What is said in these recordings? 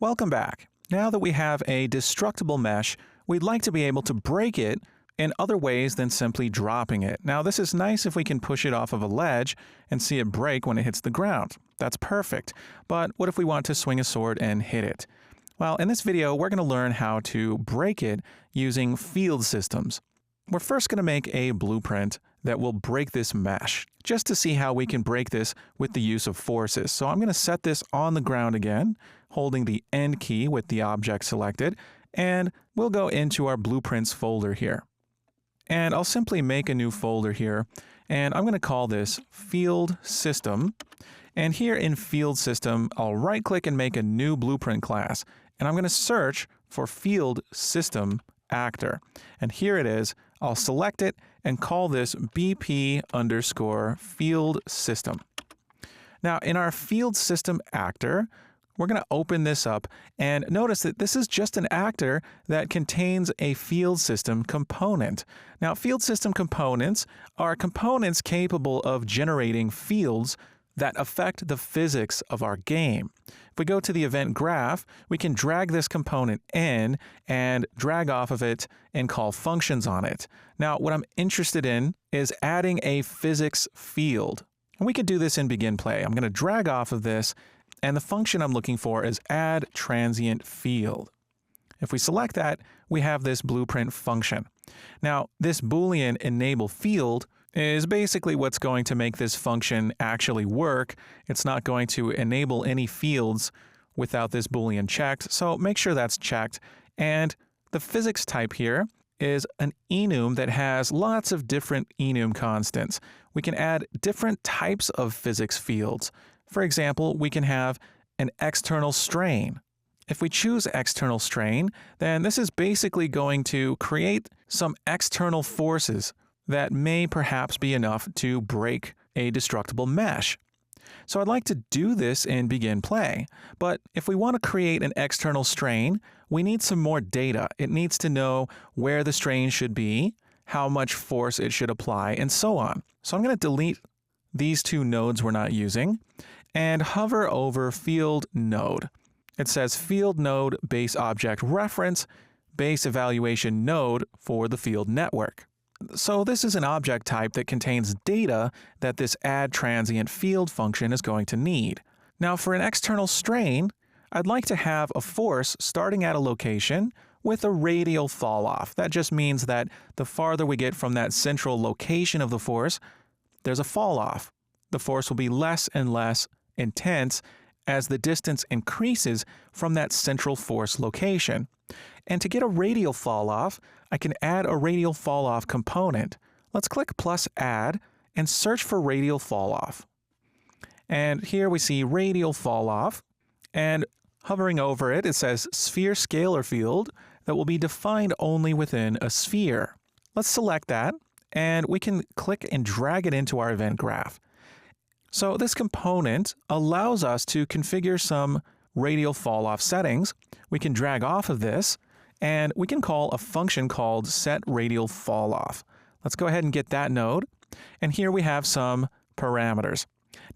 Welcome back. Now that we have a destructible mesh, we'd like to be able to break it in other ways than simply dropping it. Now, this is nice if we can push it off of a ledge and see it break when it hits the ground. That's perfect. But what if we want to swing a sword and hit it? Well, in this video, we're going to learn how to break it using field systems. We're first going to make a blueprint that will break this mesh, just to see how we can break this with the use of forces. So I'm going to set this on the ground again, holding the End key with the object selected, and we'll go into our blueprints folder here. And I'll simply make a new folder here, and I'm going to call this Field System. And here in Field System, I'll right-click and make a new blueprint class, and I'm going to search for Field System Actor. And here it is. I'll select it and call this BP_Field System. Now, in our Field System Actor, we're going to open this up and notice that this is just an actor that contains a field system component. Now, field system components are components capable of generating fields that affect the physics of our game. If we go to the event graph, we can drag this component in and drag off of it and call functions on it. Now, what I'm interested in is adding a physics field. And we could do this in Begin Play. I'm going to drag off of this, and the function I'm looking for is add transient field. If we select that, we have this blueprint function. Now, this Boolean enable field is basically what's going to make this function actually work. It's not going to enable any fields without this Boolean checked, so make sure that's checked. And the physics type here is an enum that has lots of different enum constants. We can add different types of physics fields. For example, we can have an external strain. If we choose external strain, then this is basically going to create some external forces that may perhaps be enough to break a destructible mesh. So I'd like to do this in Begin Play, but if we want to create an external strain, we need some more data. It needs to know where the strain should be, how much force it should apply, and so on. So I'm going to delete these two nodes we're not using and hover over Field Node. It says Field Node Base Object Reference Base Evaluation Node for the field network. So this is an object type that contains data that this add transient field function is going to need. Now, for an external strain, I'd like to have a force starting at a location with a radial fall off. That just means that the farther we get from that central location of the force, there's a fall off. The force will be less and less intense as the distance increases from that central force location. And to get a radial fall off, I can add a radial fall off component. Let's click plus add and search for radial fall off. And here we see radial fall off, and hovering over it, it says sphere scalar field that will be defined only within a sphere. Let's select that, and we can click and drag it into our event graph. So this component allows us to configure some radial fall off settings. We can drag off of this, and we can call a function called setRadialFallOff. Let's go ahead and get that node. And here we have some parameters.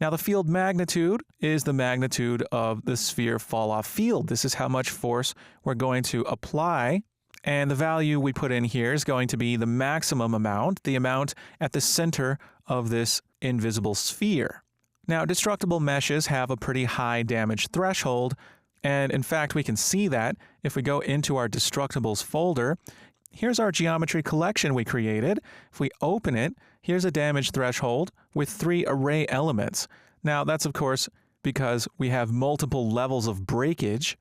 Now, the field magnitude is the magnitude of the sphere fall off field. This is how much force we're going to apply. And the value we put in here is going to be the maximum amount, the amount at the center of this invisible sphere. Now, destructible meshes have a pretty high damage threshold, and in fact, we can see that if we go into our Destructibles folder. Here's our geometry collection we created. If we open it, here's a damage threshold with 3 array elements. Now, that's of course because we have multiple levels of breakage,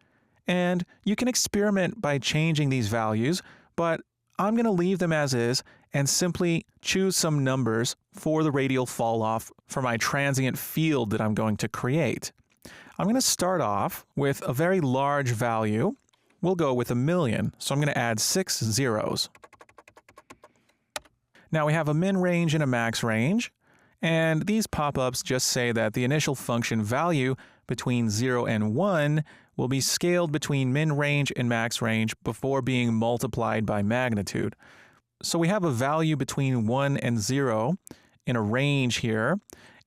and you can experiment by changing these values, but I'm going to leave them as is and simply choose some numbers for the radial fall off for my transient field that I'm going to create. I'm going to start off with a very large value. We'll go with 1,000,000, so I'm going to add 6 zeros. Now we have a min range and a max range, and these pop-ups just say that the initial function value between 0 and 1 will be scaled between min range and max range before being multiplied by magnitude. So we have a value between 1 and 0 in a range here,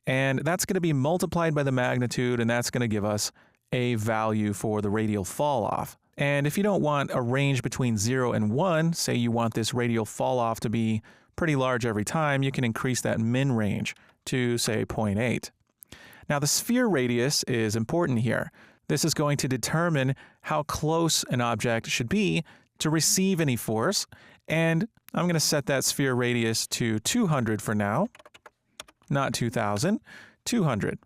and that's going to be multiplied by the magnitude, and that's going to give us a value for the radial fall off. And if you don't want a range between 0 and 1, say you want this radial fall off to be pretty large every time, you can increase that min range to say 0.8. Now the sphere radius is important here. This is going to determine how close an object should be to receive any force, and I'm going to set that sphere radius to 200 for now, not 2000, 200.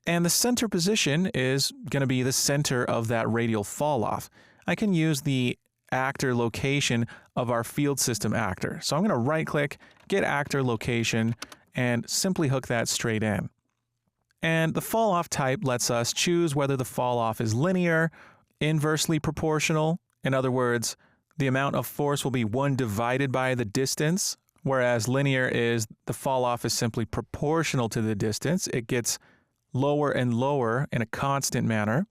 And the center position is going to be the center of that radial fall off. I can use the actor location of our field system actor. So I'm going to right click, get actor location, and simply hook that straight in. And the fall off type lets us choose whether the fall off is linear, inversely proportional. In other words, the amount of force will be 1 divided by the distance, whereas linear is the fall off is simply proportional to the distance. It gets lower and lower in a constant manner.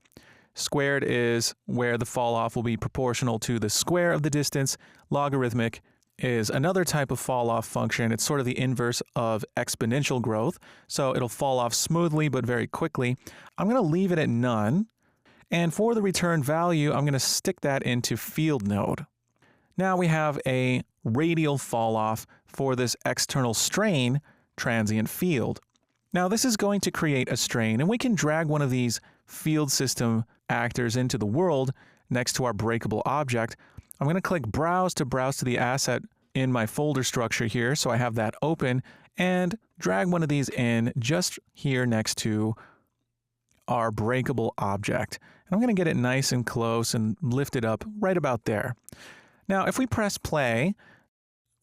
Squared is where the fall off will be proportional to the square of the distance. Logarithmic is another type of fall off function. It's sort of the inverse of exponential growth. So it'll fall off smoothly but very quickly. I'm going to leave it at none. And for the return value, I'm going to stick that into field node. Now we have a radial fall off for this external strain transient field. Now this is going to create a strain, and we can drag one of these field system actors into the world next to our breakable object. I'm going to click browse to the asset in my folder structure here, so I have that open, and drag one of these in just here next to our breakable object. And I'm going to get it nice and close and lift it up right about there. Now if we press play,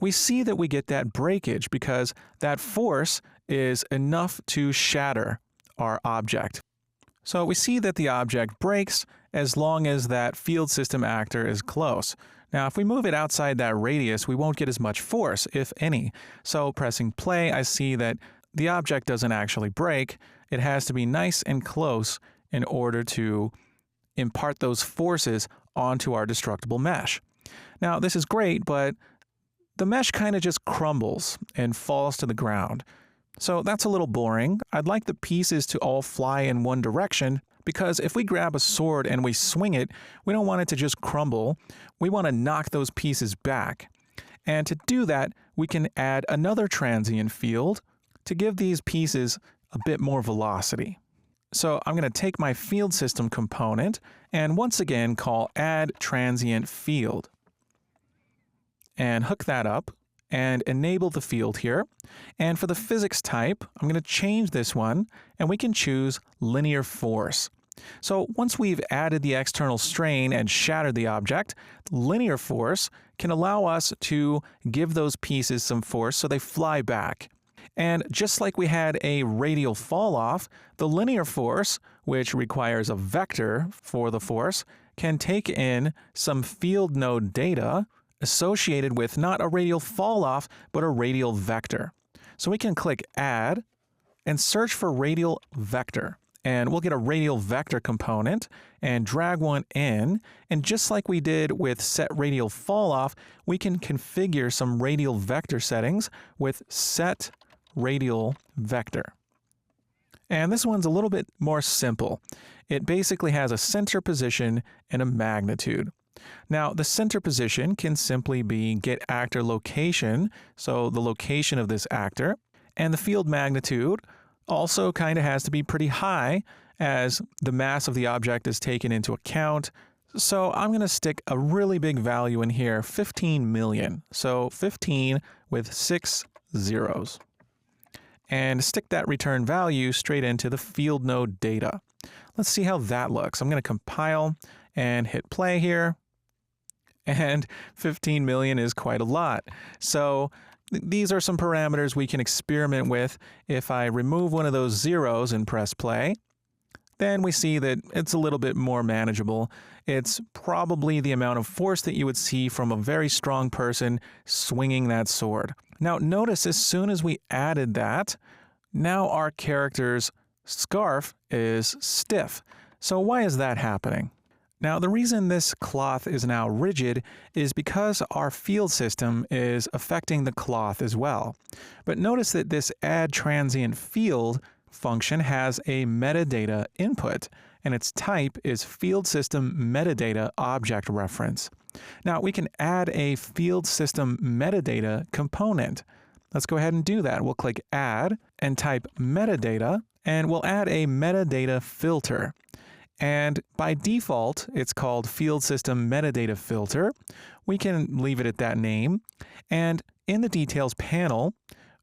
we see that we get that breakage because that force is enough to shatter our object. So we see that the object breaks as long as that field system actor is close. Now if we move it outside that radius, we won't get as much force, if any. So pressing play, I see that the object doesn't actually break. It has to be nice and close in order to impart those forces onto our destructible mesh. Now this is great, but the mesh kind of just crumbles and falls to the ground. So that's a little boring. I'd like the pieces to all fly in one direction, because if we grab a sword and we swing it, we don't want it to just crumble. We want to knock those pieces back. And to do that, we can add another transient field to give these pieces a bit more velocity. So I'm going to take my field system component and once again call add transient field. And hook that up and enable the field here. And for the physics type, I'm going to change this one, and we can choose linear force. So once we've added the external strain and shattered the object, linear force can allow us to give those pieces some force so they fly back. And just like we had a radial fall off, the linear force, which requires a vector for the force, can take in some field node data associated with not a radial fall off, but a radial vector. So we can click add and search for radial vector. And we'll get a radial vector component and drag one in. And just like we did with set radial fall off, we can configure some radial vector settings with set radial vector. And this one's a little bit more simple. It basically has a center position and a magnitude. Now, the center position can simply be get actor location, so the location of this actor, and the field magnitude also kind of has to be pretty high as the mass of the object is taken into account. So I'm going to stick a really big value in here, 15 million. So 15 with 6 zeros. And stick that return value straight into the field node data. Let's see how that looks. I'm going to compile and hit play here. And 15 million is quite a lot. So these are some parameters we can experiment with. If I remove one of those zeros and press play, then we see that it's a little bit more manageable. It's probably the amount of force that you would see from a very strong person swinging that sword. Now notice as soon as we added that, now our character's scarf is stiff. So why is that happening? Now, the reason this cloth is now rigid is because our field system is affecting the cloth as well. But notice that this add transient field function has a metadata input, and its type is field system metadata object reference. Now we can add a field system metadata component. Let's go ahead and do that. We'll click Add and type metadata, and we'll add a metadata filter. And by default, it's called Field System Metadata Filter. We can leave it at that name. And in the Details panel,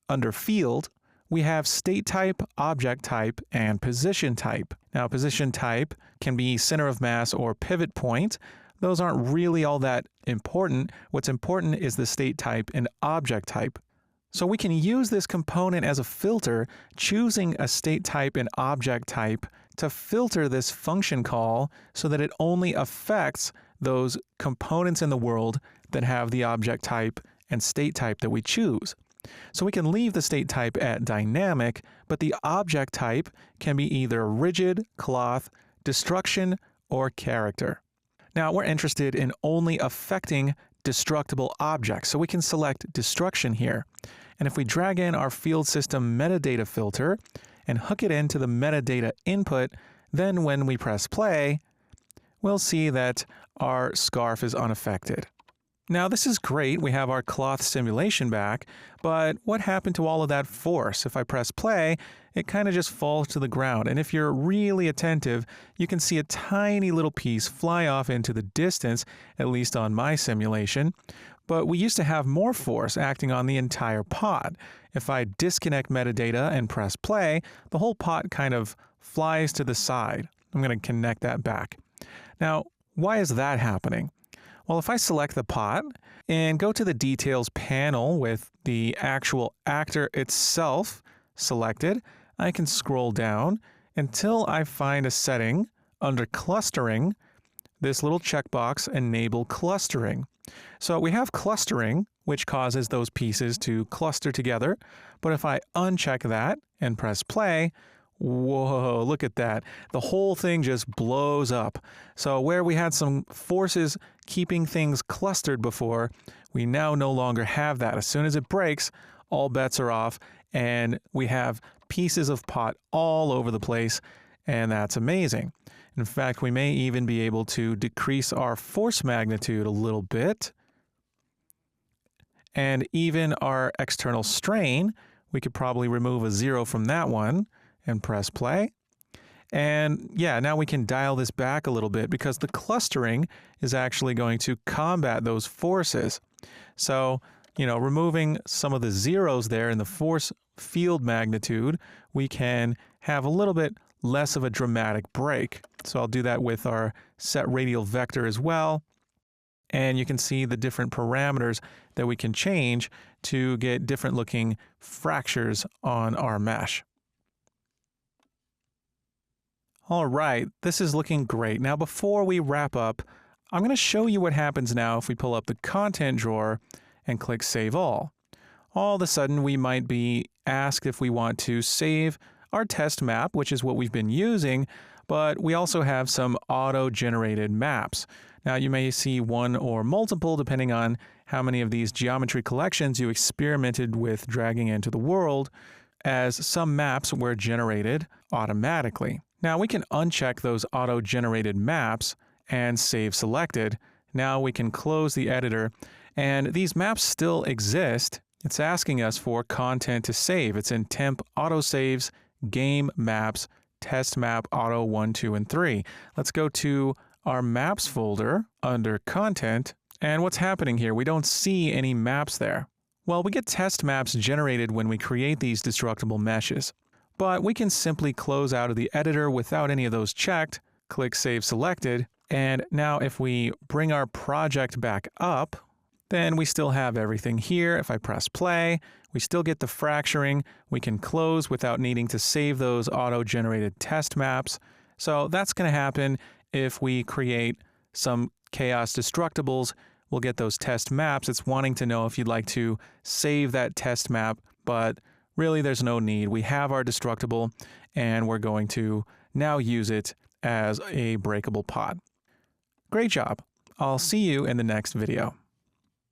under Field, we have State Type, Object Type, and Position Type. Now, position type can be center of mass or pivot point. Those aren't really all that important. What's important is the state type and object type. So we can use this component as a filter, choosing a state type and object type to filter this function call so that it only affects those components in the world that have the object type and state type that we choose. So we can leave the state type at dynamic, but the object type can be either rigid, cloth, destruction, or character. Now we're interested in only affecting destructible objects, so we can select destruction here. And if we drag in our field system metadata filter and hook it into the metadata input, then when we press play, we'll see that our scarf is unaffected. Now this is great, we have our cloth simulation back, but what happened to all of that force? If I press play, it kind of just falls to the ground, and if you're really attentive, you can see a tiny little piece fly off into the distance, at least on my simulation. But we used to have more force acting on the entire pot. If I disconnect metadata and press play, the whole pot kind of flies to the side. I'm going to connect that back. Now, why is that happening? Well, if I select the pot and go to the Details panel with the actual actor itself selected, I can scroll down until I find a setting under Clustering, this little checkbox, Enable Clustering. So we have clustering, which causes those pieces to cluster together, but if I uncheck that and press play, whoa, look at that. The whole thing just blows up. So where we had some forces keeping things clustered before, we now no longer have that. As soon as it breaks, all bets are off, and we have pieces of pot all over the place, and that's amazing. In fact, we may even be able to decrease our force magnitude a little bit, and even our external strain. We could probably remove a 0 from that one and press play. And yeah, now we can dial this back a little bit because the clustering is actually going to combat those forces. So, removing some of the zeros there in the force field magnitude, we can have a little bit less of a dramatic break. So I'll do that with our set radial vector as well. And you can see the different parameters that we can change to get different looking fractures on our mesh. All right, this is looking great. Now, before we wrap up, I'm going to show you what happens now if we pull up the content drawer and click Save All. All of a sudden, we might be asked if we want to save our test map, which is what we've been using, but we also have some auto-generated maps. Now, you may see one or multiple depending on how many of these geometry collections you experimented with dragging into the world, as some maps were generated automatically. Now we can uncheck those auto-generated maps and save selected. Now we can close the editor, and these maps still exist. It's asking us for content to save. It's in temp autosaves, game maps, test map auto 1, 2, and 3. Let's go to our maps folder under content, and what's happening here? We don't see any maps there. Well, we get test maps generated when we create these destructible meshes. But we can simply close out of the editor without any of those checked, click Save Selected, and now if we bring our project back up, then we still have everything here. If I press play, we still get the fracturing. We can close without needing to save those auto-generated test maps. So that's going to happen if we create some chaos destructibles. We'll get those test maps. It's wanting to know if you'd like to save that test map, but really, there's no need. We have our destructible, and we're going to now use it as a breakable pot. Great job. I'll see you in the next video.